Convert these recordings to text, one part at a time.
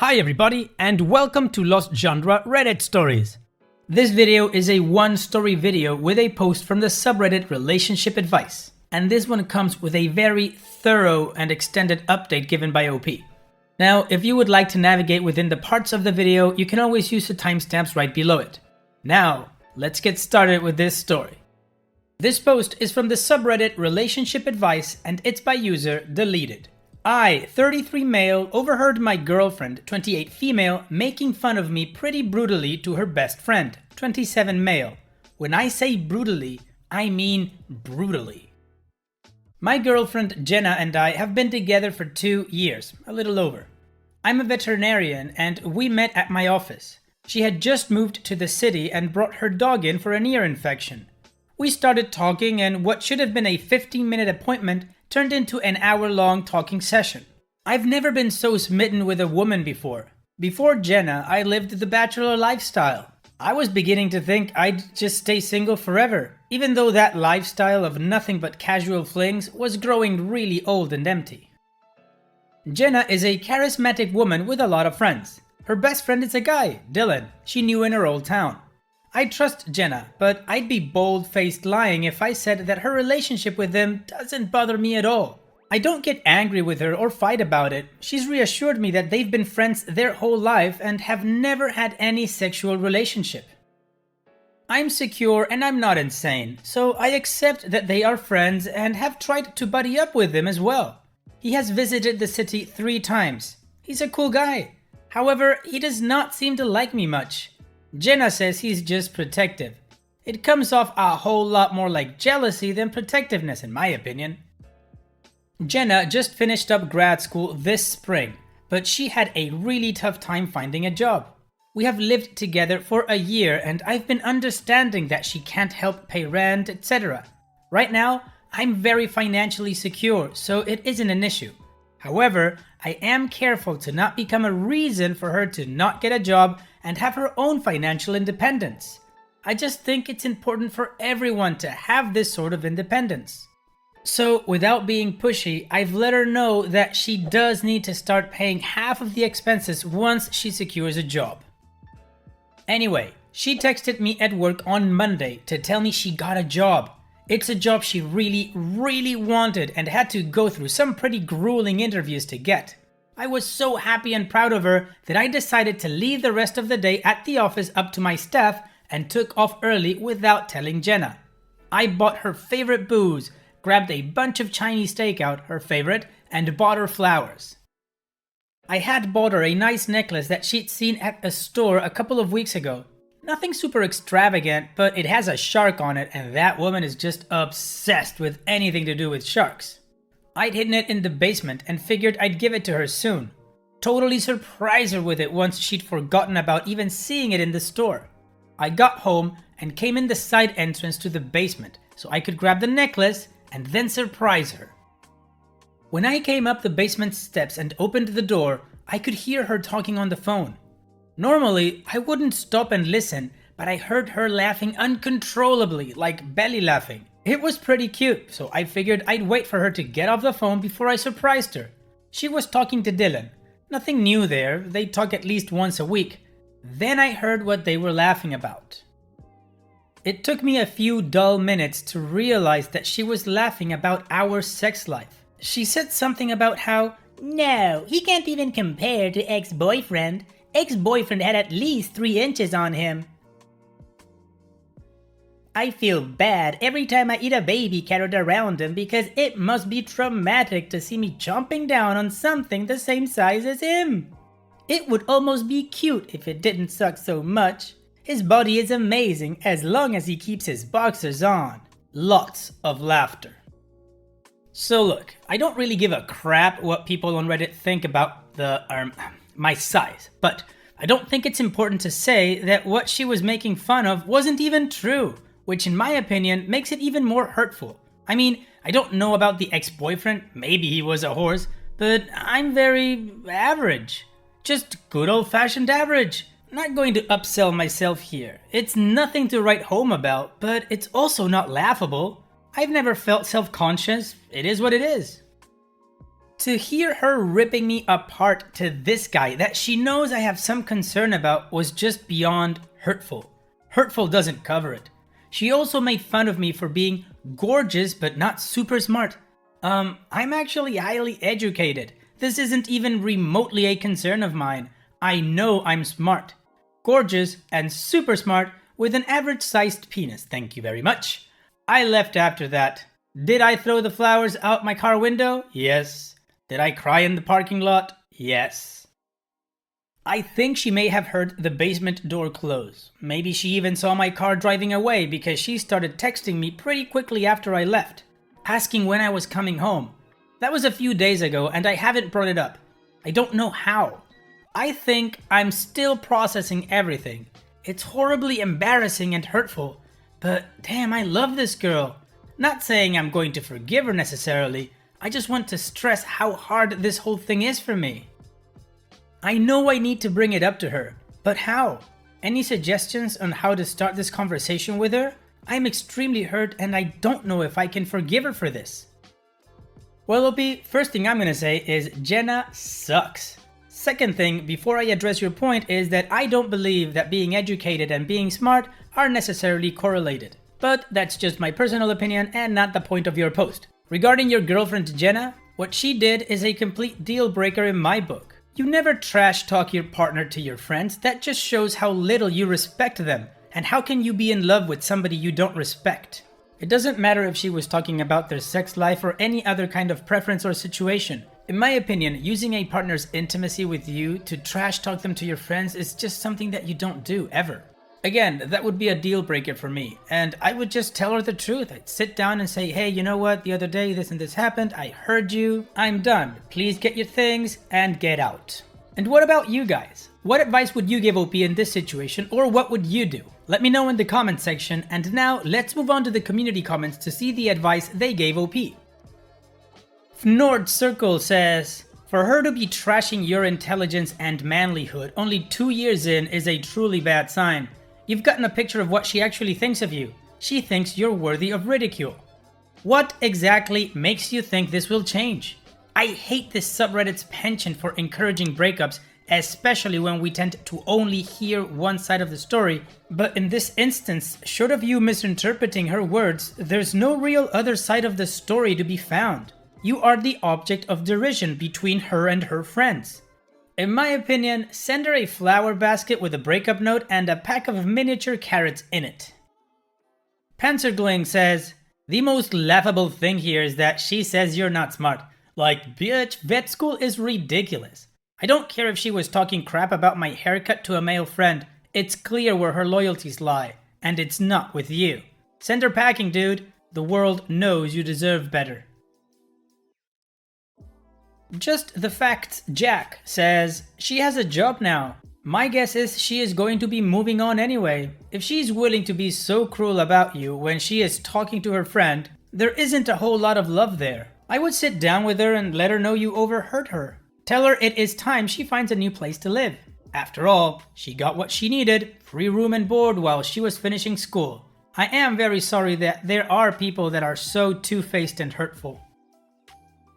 Hi everybody and welcome to Lost Genre Reddit Stories. This video is a one-story video with a post from the subreddit Relationship Advice, and this one comes with a very thorough and extended update given by OP. Now, if you would like to navigate within the parts of the video, you can always use the timestamps right below it. Now, let's get started with this story. This post is from the subreddit Relationship Advice and it's by user Deleted. I, 33 male, overheard my girlfriend, 28 female, making fun of me pretty brutally to her best friend, 27 male. When I say brutally, I mean brutally. My girlfriend Jenna and I have been together for 2 years, a little over. I'm a veterinarian and we met at my office. She had just moved to the city and brought her dog in for an ear infection. We started talking and what should have been a 15-minute appointment turned into an hour-long talking session. I've never been so smitten with a woman before. Before Jenna, I lived the bachelor lifestyle. I was beginning to think I'd just stay single forever, even though that lifestyle of nothing but casual flings was growing really old and empty. Jenna is a charismatic woman with a lot of friends. Her best friend is a guy, Dylan, she knew in her old town. I trust Jenna, but I'd be bold-faced lying if I said that her relationship with him doesn't bother me at all. I don't get angry with her or fight about it. She's reassured me that they've been friends their whole life and have never had any sexual relationship. I'm secure and I'm not insane, so I accept that they are friends and have tried to buddy up with him as well. He has visited the city 3 times. He's a cool guy. However, he does not seem to like me much. Jenna says he's just protective. It comes off a whole lot more like jealousy than protectiveness in my opinion. Jenna just finished up grad school this spring, but she had a really tough time finding a job. We have lived together for a year and I've been understanding that she can't help pay rent, etc. Right now, I'm very financially secure, so it isn't an issue. However, I am careful to not become a reason for her to not get a job and have her own financial independence. I just think it's important for everyone to have this sort of independence. So, without being pushy, I've let her know that she does need to start paying half of the expenses once she secures a job. Anyway, she texted me at work on Monday to tell me she got a job. It's a job she really wanted and had to go through some pretty grueling interviews to get. I was so happy and proud of her that I decided to leave the rest of the day at the office up to my staff and took off early without telling Jenna. I bought her favorite booze, grabbed a bunch of Chinese takeout, her favorite, and bought her flowers. I had bought her a nice necklace that she'd seen at a store a couple of weeks ago. Nothing super extravagant, but it has a shark on it and that woman is just obsessed with anything to do with sharks. I'd hidden it in the basement and figured I'd give it to her soon. Totally surprise her with it once she'd forgotten about even seeing it in the store. I got home and came in the side entrance to the basement so I could grab the necklace and then surprise her. When I came up the basement steps and opened the door, I could hear her talking on the phone. Normally, I wouldn't stop and listen, but I heard her laughing uncontrollably, like belly laughing. It was pretty cute, so I figured I'd wait for her to get off the phone before I surprised her. She was talking to Dylan. Nothing new there, they talk at least once a week. Then I heard what they were laughing about. It took me a few dull minutes to realize that she was laughing about our sex life. She said something about how, "No, he can't even compare to ex-boyfriend. Ex-boyfriend had at least 3 inches on him. I feel bad every time I eat a baby carrot around him because it must be traumatic to see me chomping down on something the same size as him. It would almost be cute if it didn't suck so much. His body is amazing as long as he keeps his boxers on." Lots of laughter. So look, I don't really give a crap what people on Reddit think about my size, but I don't think it's important to say that what she was making fun of wasn't even true, which in my opinion makes it even more hurtful. I mean, I don't know about the ex-boyfriend, maybe he was a horse, but I'm very average. Just good old-fashioned average. Not going to upsell myself here. It's nothing to write home about, but it's also not laughable. I've never felt self-conscious, it is what it is. To hear her ripping me apart to this guy that she knows I have some concern about was just beyond hurtful. Hurtful doesn't cover it. She also made fun of me for being gorgeous but not super smart. I'm actually highly educated. This isn't even remotely a concern of mine. I know I'm smart. Gorgeous and super smart with an average-sized penis, thank you very much. I left after that. Did I throw the flowers out my car window? Yes. Did I cry in the parking lot? Yes. I think she may have heard the basement door close. Maybe she even saw my car driving away because she started texting me pretty quickly after I left, asking when I was coming home. That was a few days ago and I haven't brought it up. I don't know how. I think I'm still processing everything. It's horribly embarrassing and hurtful, but damn, I love this girl. Not saying I'm going to forgive her necessarily, I just want to stress how hard this whole thing is for me. I know I need to bring it up to her, but how? Any suggestions on how to start this conversation with her? I'm extremely hurt and I don't know if I can forgive her for this. Well, OP, first thing I'm gonna say is Jenna sucks. Second thing, before I address your point, is that I don't believe that being educated and being smart are necessarily correlated. But that's just my personal opinion and not the point of your post. Regarding your girlfriend Jenna, what she did is a complete deal breaker in my book. You never trash talk your partner to your friends. That just shows how little you respect them. And how can you be in love with somebody you don't respect? It doesn't matter if she was talking about their sex life or any other kind of preference or situation. In my opinion, using a partner's intimacy with you to trash talk them to your friends is just something that you don't do, ever. Again, that would be a deal breaker for me, and I would just tell her the truth. I'd sit down and say, hey, you know what, the other day this and this happened, I heard you, I'm done. Please get your things and get out. And what about you guys? What advice would you give OP in this situation, or what would you do? Let me know in the comment section, and now let's move on to the community comments to see the advice they gave OP. Nord Circle says, for her to be trashing your intelligence and manlyhood only 2 years in is a truly bad sign. You've gotten a picture of what she actually thinks of you. She thinks you're worthy of ridicule. What exactly makes you think this will change? I hate this subreddit's penchant for encouraging breakups, especially when we tend to only hear one side of the story. But in this instance, short of you misinterpreting her words, there's no real other side of the story to be found. You are the object of derision between her and her friends. In my opinion, send her a flower basket with a breakup note and a pack of miniature carrots in it. Panzergling says, the most laughable thing here is that she says you're not smart. Like, bitch, vet school is ridiculous. I don't care if she was talking crap about my haircut to a male friend. It's clear where her loyalties lie, and it's not with you. Send her packing, dude. The world knows you deserve better. Just the Facts Jack says, she has a job now. My guess is she is going to be moving on anyway. If she's willing to be so cruel about you when she is talking to her friend, there isn't a whole lot of love there. I would sit down with her and let her know you overheard her. Tell her it is time she finds a new place to live. After all, she got what she needed, free room and board while she was finishing school. I am very sorry that there are people that are so two-faced and hurtful.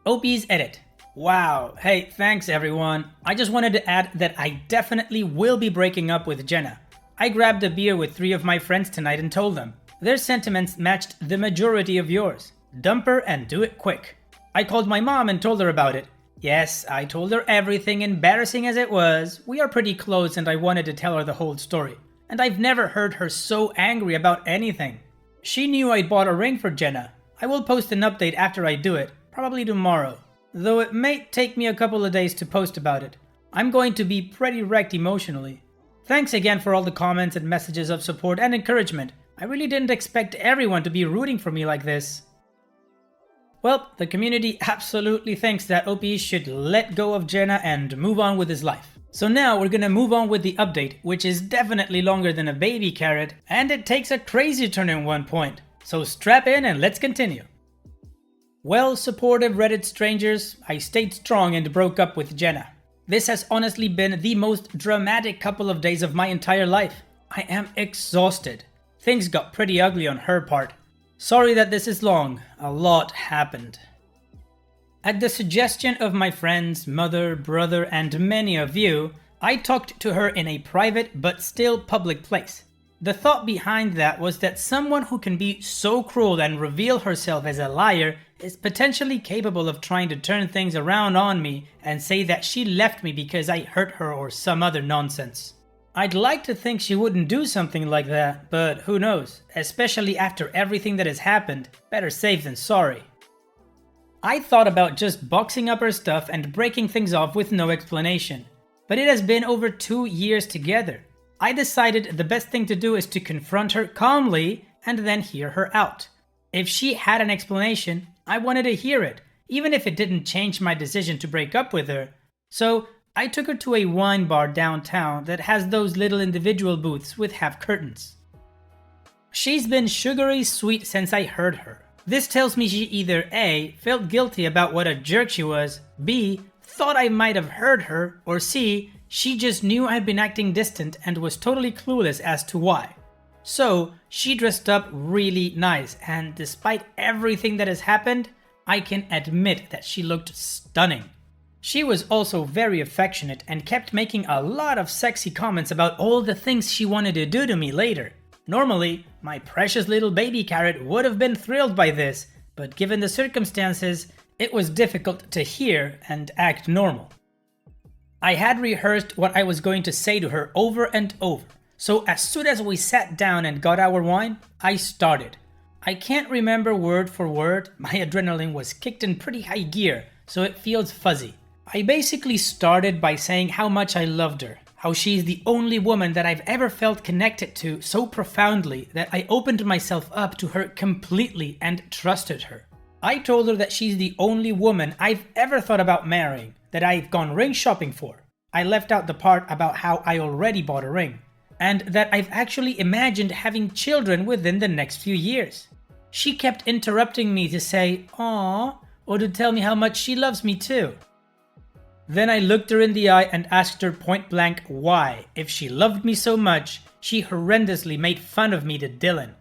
OP's edit. Wow, hey, thanks everyone. I just wanted to add that I definitely will be breaking up with Jenna. I grabbed a beer with 3 of my friends tonight and told them. Their sentiments matched the majority of yours. Dump her and do it quick. I called my mom and told her about it. Yes, I told her everything, embarrassing as it was. We are pretty close and I wanted to tell her the whole story. And I've never heard her so angry about anything. She knew I'd bought a ring for Jenna. I will post an update after I do it, probably tomorrow. Though it may take me a couple of days to post about it. I'm going to be pretty wrecked emotionally. Thanks again for all the comments and messages of support and encouragement. I really didn't expect everyone to be rooting for me like this. Well, the community absolutely thinks that OP should let go of Jenna and move on with his life. So now we're gonna move on with the update, which is definitely longer than a baby carrot, and it takes a crazy turn in one point. So strap in and let's continue. Well, supportive Reddit strangers, I stayed strong and broke up with Jenna. This has honestly been the most dramatic couple of days of my entire life. I am exhausted. Things got pretty ugly on her part. Sorry that this is long. A lot happened. At the suggestion of my friends, mother, brother, and many of you, I talked to her in a private but still public place. The thought behind that was that someone who can be so cruel and reveal herself as a liar is potentially capable of trying to turn things around on me and say that she left me because I hurt her or some other nonsense. I'd like to think she wouldn't do something like that, but who knows, especially after everything that has happened, better safe than sorry. I thought about just boxing up her stuff and breaking things off with no explanation, but it has been over 2 years together. I decided the best thing to do is to confront her calmly and then hear her out. If she had an explanation, I wanted to hear it, even if it didn't change my decision to break up with her. So I took her to a wine bar downtown that has those little individual booths with half curtains. She's been sugary sweet since I heard her. This tells me she either A, felt guilty about what a jerk she was, B, thought I might have hurt her, or C, she just knew I'd been acting distant and was totally clueless as to why. So, she dressed up really nice, and despite everything that has happened, I can admit that she looked stunning. She was also very affectionate and kept making a lot of sexy comments about all the things she wanted to do to me later. Normally, my precious little baby carrot would have been thrilled by this, but given the circumstances, it was difficult to hear and act normal. I had rehearsed what I was going to say to her over and over, so as soon as we sat down and got our wine, I started. I can't remember word for word, my adrenaline was kicked in pretty high gear, so it feels fuzzy. I basically started by saying how much I loved her, how she's the only woman that I've ever felt connected to so profoundly that I opened myself up to her completely and trusted her. I told her that she's the only woman I've ever thought about marrying, that I've gone ring shopping for. I left out the part about how I already bought a ring, and that I've actually imagined having children within the next few years. She kept interrupting me to say, "Aww," or to tell me how much she loves me too. Then I looked her in the eye and asked her point blank why, if she loved me so much, she horrendously made fun of me to Dylan.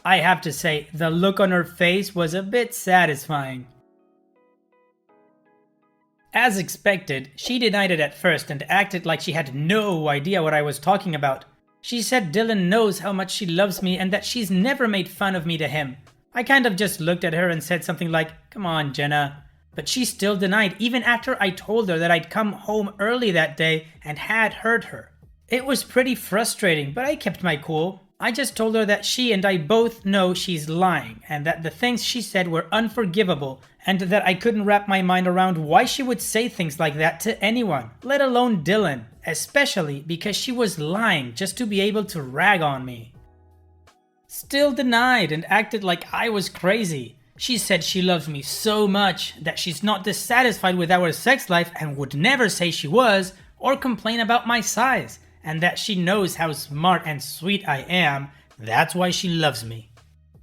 I have to say, the look on her face was a bit satisfying. As expected, she denied it at first and acted like she had no idea what I was talking about. She said Dylan knows how much she loves me and that she's never made fun of me to him. I kind of just looked at her and said something like, "Come on, Jenna." But she still denied even after I told her that I'd come home early that day and had heard her. It was pretty frustrating, but I kept my cool. I just told her that she and I both know she's lying and that the things she said were unforgivable and that I couldn't wrap my mind around why she would say things like that to anyone, let alone Dylan, especially because she was lying just to be able to rag on me. Still denied and acted like I was crazy. She said she loves me so much that she's not dissatisfied with our sex life and would never say she was or complain about my size, and that she knows how smart and sweet I am, that's why she loves me.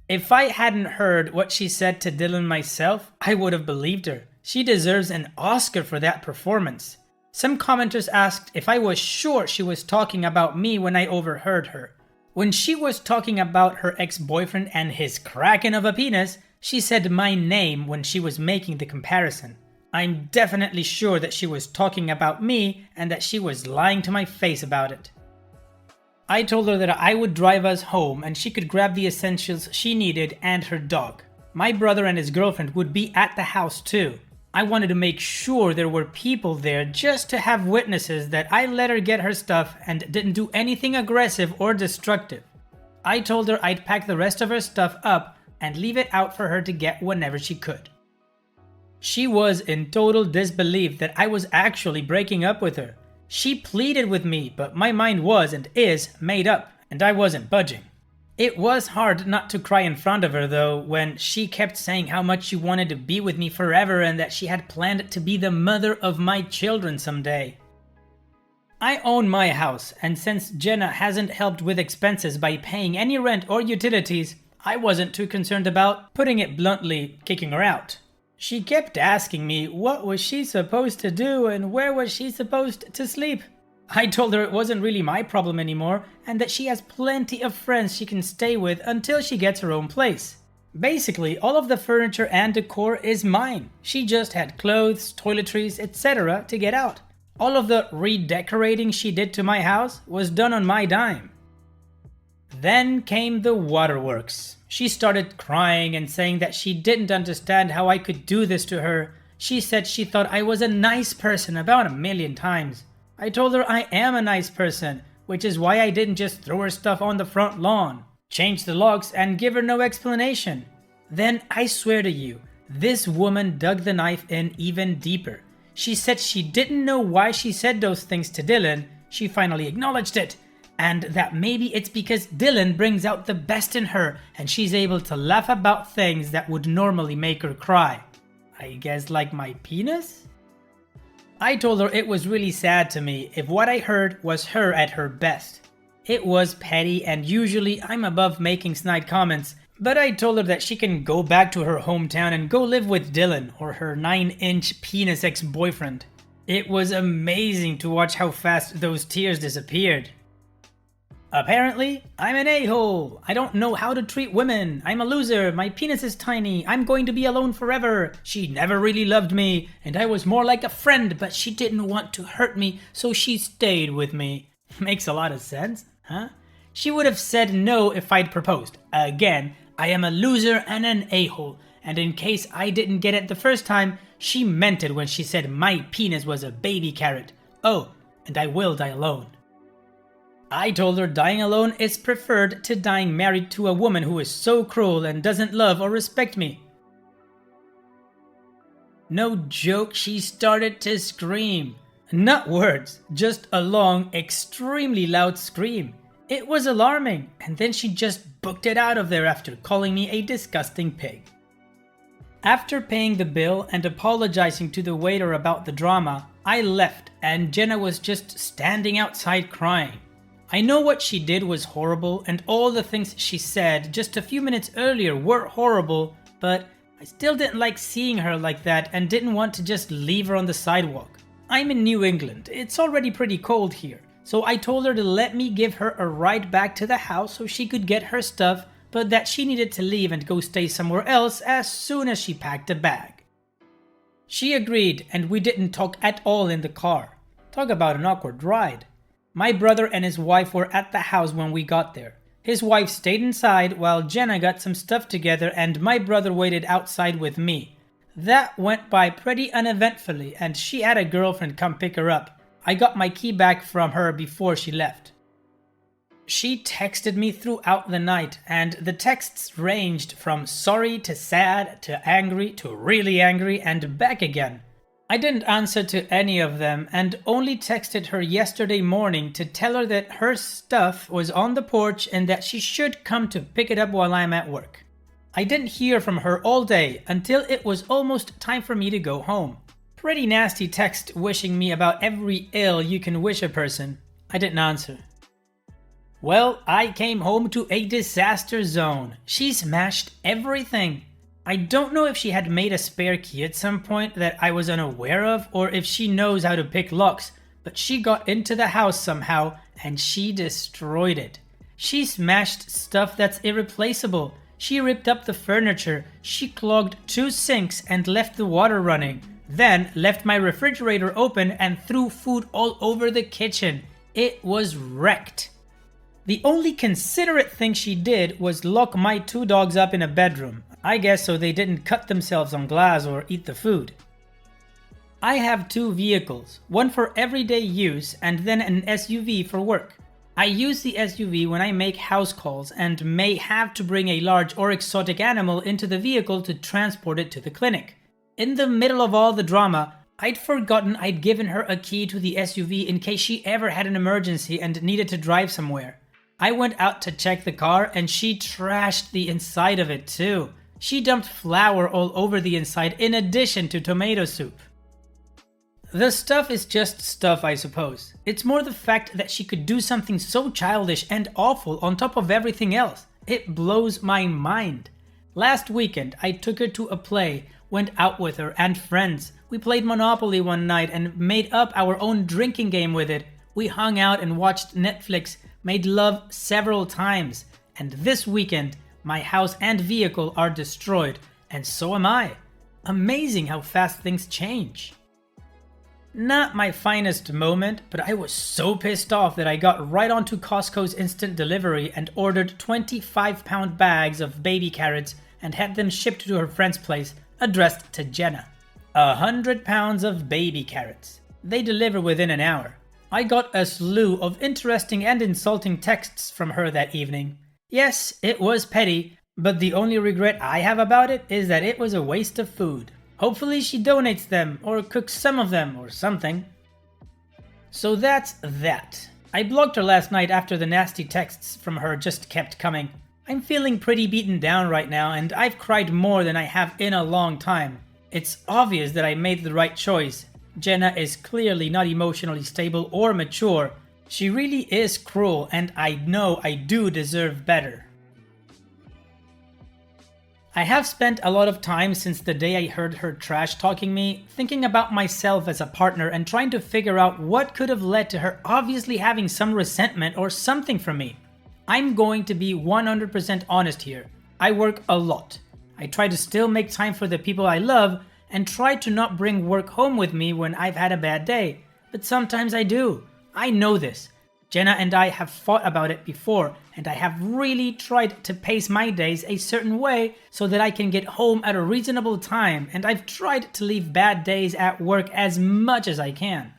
If I hadn't heard what she said to Dylan myself, I would have believed her. She deserves an Oscar for that performance. Some commenters asked if I was sure she was talking about me when I overheard her. When she was talking about her ex-boyfriend and his kraken of a penis, she said my name when she was making the comparison. I'm definitely sure that she was talking about me and that she was lying to my face about it. I told her that I would drive us home and she could grab the essentials she needed and her dog. My brother and his girlfriend would be at the house too. I wanted to make sure there were people there just to have witnesses that I let her get her stuff and didn't do anything aggressive or destructive. I told her I'd pack the rest of her stuff up and leave it out for her to get whenever she could. She was in total disbelief that I was actually breaking up with her. She pleaded with me, but my mind was and is made up, and I wasn't budging. It was hard not to cry in front of her though, when she kept saying how much she wanted to be with me forever and that she had planned to be the mother of my children someday. I own my house, and since Jenna hasn't helped with expenses by paying any rent or utilities, I wasn't too concerned about, putting it bluntly, kicking her out. She kept asking me what was she supposed to do and where was she supposed to sleep. I told her it wasn't really my problem anymore and that she has plenty of friends she can stay with until she gets her own place. Basically, all of the furniture and decor is mine. She just had clothes, toiletries, etc. to get out. All of the redecorating she did to my house was done on my dime. Then came the waterworks. She started crying and saying that she didn't understand how I could do this to her. She said she thought I was a nice person about 1,000,000 times. I told her I am a nice person, which is why I didn't just throw her stuff on the front lawn, change the locks, and give her no explanation. Then I swear to you, this woman dug the knife in even deeper. She said she didn't know why she said those things to Dylan. She finally acknowledged it. And that maybe it's because Dylan brings out the best in her and she's able to laugh about things that would normally make her cry. I guess like my penis? I told her it was really sad to me if what I heard was her at her best. It was petty and usually I'm above making snide comments, but I told her that she can go back to her hometown and go live with Dylan or her 9-inch penis ex-boyfriend. It was amazing to watch how fast those tears disappeared. Apparently, I'm an a-hole. I don't know how to treat women. I'm a loser. My penis is tiny. I'm going to be alone forever. She never really loved me, and I was more like a friend, but she didn't want to hurt me, so she stayed with me. Makes a lot of sense, huh? She would have said no if I'd proposed. Again, I am a loser and an a-hole, and in case I didn't get it the first time, she meant it when she said my penis was a baby carrot. Oh, and I will die alone. I told her dying alone is preferred to dying married to a woman who is so cruel and doesn't love or respect me. No joke, she started to scream. Not words, just a long, extremely loud scream. It was alarming, and then she just booked it out of there after calling me a disgusting pig. After paying the bill and apologizing to the waiter about the drama, I left and Jenna was just standing outside crying. I know what she did was horrible and all the things she said just a few minutes earlier were horrible, but I still didn't like seeing her like that and didn't want to just leave her on the sidewalk. I'm in New England, it's already pretty cold here, so I told her to let me give her a ride back to the house so she could get her stuff, but that she needed to leave and go stay somewhere else as soon as she packed a bag. She agreed and we didn't talk at all in the car. Talk about an awkward ride. My brother and his wife were at the house when we got there. His wife stayed inside while Jenna got some stuff together and my brother waited outside with me. That went by pretty uneventfully and she had a girlfriend come pick her up. I got my key back from her before she left. She texted me throughout the night and the texts ranged from sorry to sad to angry to really angry and back again. I didn't answer to any of them and only texted her yesterday morning to tell her that her stuff was on the porch and that she should come to pick it up while I'm at work. I didn't hear from her all day until it was almost time for me to go home. Pretty nasty text wishing me about every ill you can wish a person. I didn't answer. Well, I came home to a disaster zone. She smashed everything. I don't know if she had made a spare key at some point that I was unaware of or if she knows how to pick locks, but she got into the house somehow and she destroyed it. She smashed stuff that's irreplaceable. She ripped up the furniture, she clogged 2 sinks and left the water running, then left my refrigerator open and threw food all over the kitchen. It was wrecked. The only considerate thing she did was lock my 2 dogs up in a bedroom. I guess so they didn't cut themselves on glass or eat the food. I have 2 vehicles, one for everyday use and then an SUV for work. I use the SUV when I make house calls and may have to bring a large or exotic animal into the vehicle to transport it to the clinic. In the middle of all the drama, I'd forgotten I'd given her a key to the SUV in case she ever had an emergency and needed to drive somewhere. I went out to check the car and she trashed the inside of it too. She dumped flour all over the inside in addition to tomato soup. The stuff is just stuff, I suppose. It's more the fact that she could do something so childish and awful on top of everything else. It blows my mind. Last weekend, I took her to a play, went out with her and friends. We played Monopoly one night and made up our own drinking game with it. We hung out and watched Netflix, made love several times. And this weekend, My house and vehicle are destroyed, and so am I. Amazing how fast things change. Not my finest moment, but I was so pissed off that I got right onto Costco's instant delivery and ordered 25-pound bags of baby carrots and had them shipped to her friend's place, addressed to Jenna. 100 pounds of baby carrots. They deliver within an hour. I got a slew of interesting and insulting texts from her that evening. Yes, it was petty, but the only regret I have about it is that it was a waste of food. Hopefully she donates them or cooks some of them or something. So that's that. I blocked her last night after the nasty texts from her just kept coming. I'm feeling pretty beaten down right now and I've cried more than I have in a long time. It's obvious that I made the right choice. Jenna is clearly not emotionally stable or mature. She really is cruel and I know I do deserve better. I have spent a lot of time since the day I heard her trash talking me, thinking about myself as a partner and trying to figure out what could have led to her obviously having some resentment or something from me. I'm going to be 100% honest here. I work a lot. I try to still make time for the people I love and try to not bring work home with me when I've had a bad day. But sometimes I do. I know this. Jenna and I have fought about it before, and I have really tried to pace my days a certain way so that I can get home at a reasonable time, and I've tried to leave bad days at work as much as I can.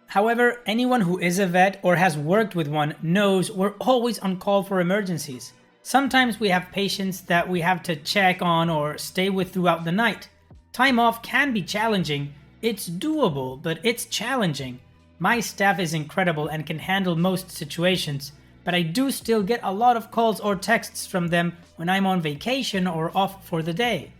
However, anyone who is a vet or has worked with one knows we're always on call for emergencies. Sometimes we have patients that we have to check on or stay with throughout the night. Time off can be challenging. It's doable, but it's challenging. My staff is incredible and can handle most situations, but I do still get a lot of calls or texts from them when I'm on vacation or off for the day.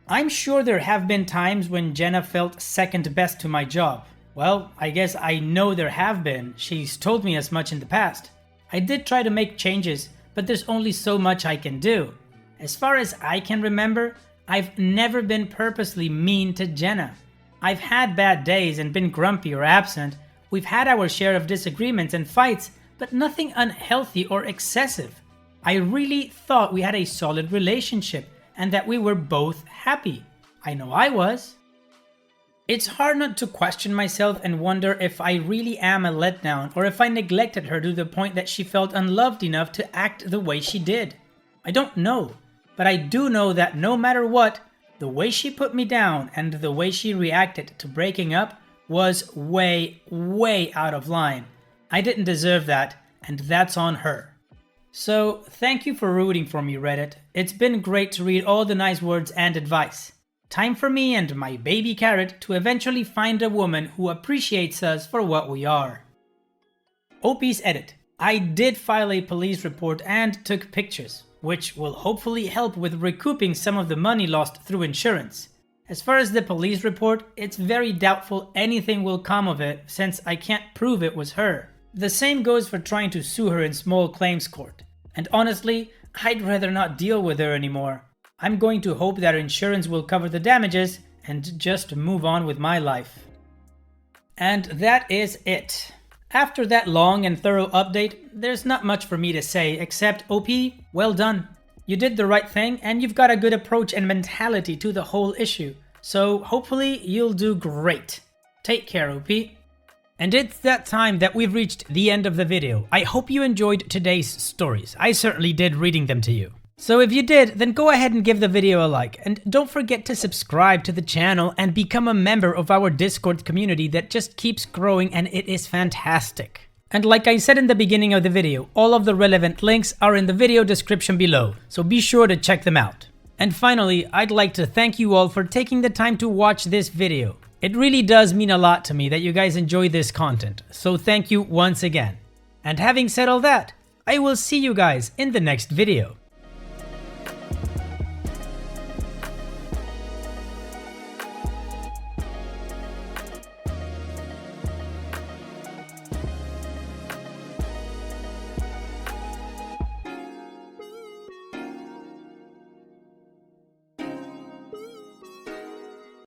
I'm sure there have been times when Jenna felt second best to my job. Well, I guess I know there have been. She's told me as much in the past. I did try to make changes, but there's only so much I can do. As far as I can remember, I've never been purposely mean to Jenna. I've had bad days and been grumpy or absent. We've had our share of disagreements and fights, but nothing unhealthy or excessive. I really thought we had a solid relationship and that we were both happy. I know I was. It's hard not to question myself and wonder if I really am a letdown or if I neglected her to the point that she felt unloved enough to act the way she did. I don't know, but I do know that no matter what, the way she put me down and the way she reacted to breaking up was way, way out of line. I didn't deserve that, and that's on her. So, thank you for rooting for me, Reddit. It's been great to read all the nice words and advice. Time for me and my baby carrot to eventually find a woman who appreciates us for what we are. OP's edit. I did file a police report and took pictures, which will hopefully help with recouping some of the money lost through insurance. As far as the police report, it's very doubtful anything will come of it since I can't prove it was her. The same goes for trying to sue her in small claims court. And honestly, I'd rather not deal with her anymore. I'm going to hope that her insurance will cover the damages and just move on with my life. And that is it. After that long and thorough update, there's not much for me to say except OP, well done. You did the right thing and you've got a good approach and mentality to the whole issue. So hopefully you'll do great. Take care, OP. And it's that time that we've reached the end of the video. I hope you enjoyed today's stories. I certainly did reading them to you. So if you did, then go ahead and give the video a like, and don't forget to subscribe to the channel and become a member of our Discord community that just keeps growing and it is fantastic. And like I said in the beginning of the video, all of the relevant links are in the video description below, so be sure to check them out. And finally, I'd like to thank you all for taking the time to watch this video. It really does mean a lot to me that you guys enjoy this content, so thank you once again. And having said all that, I will see you guys in the next video.